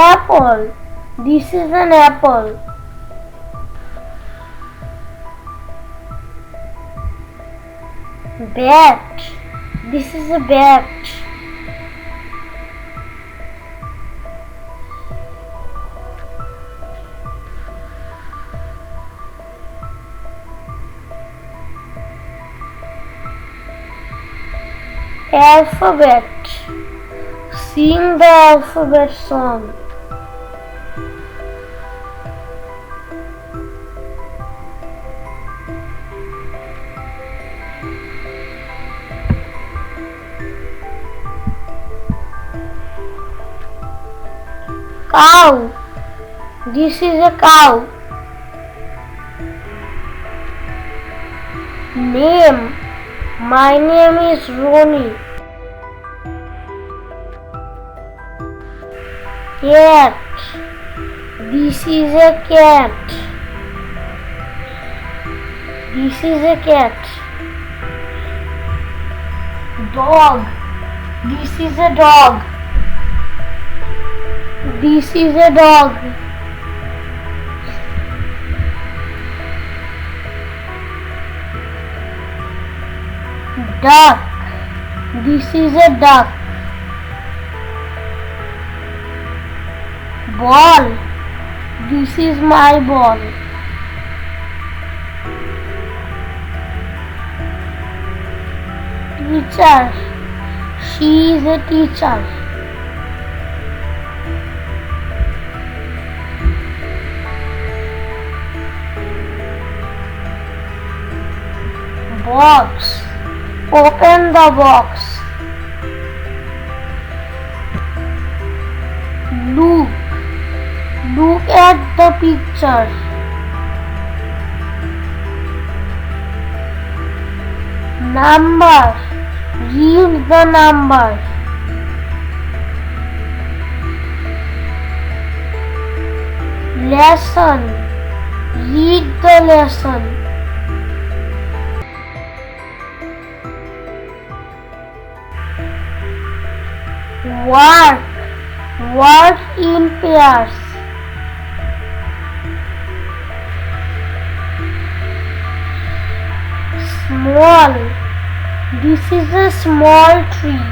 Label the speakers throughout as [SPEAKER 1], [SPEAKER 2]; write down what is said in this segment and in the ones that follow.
[SPEAKER 1] Apple. This is an apple. Bat. This is a bat. Alphabet. Sing the alphabet song. Cow. This is a cow. Name. My name is Ronnie. Cat. This is a cat. This is a cat. Dog. This is a dog. This is a dog. Duck. This is a duck. Ball. This is my ball. Teacher. She is a teacher. Box. Open the box. Look at the picture. Number. Read the number. Lesson. Read the lesson. Work in pairs. Small. This is a small tree.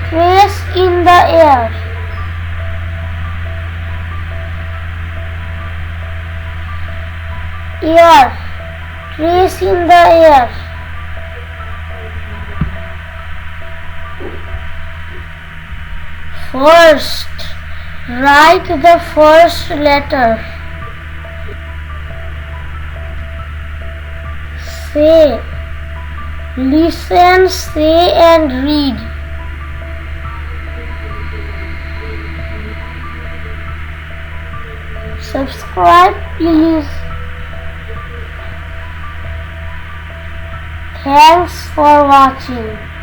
[SPEAKER 1] Trace in the air. Air. Trace in the air. First. Write the first letter. Say. Listen, say and read. Subscribe please. Thanks for watching.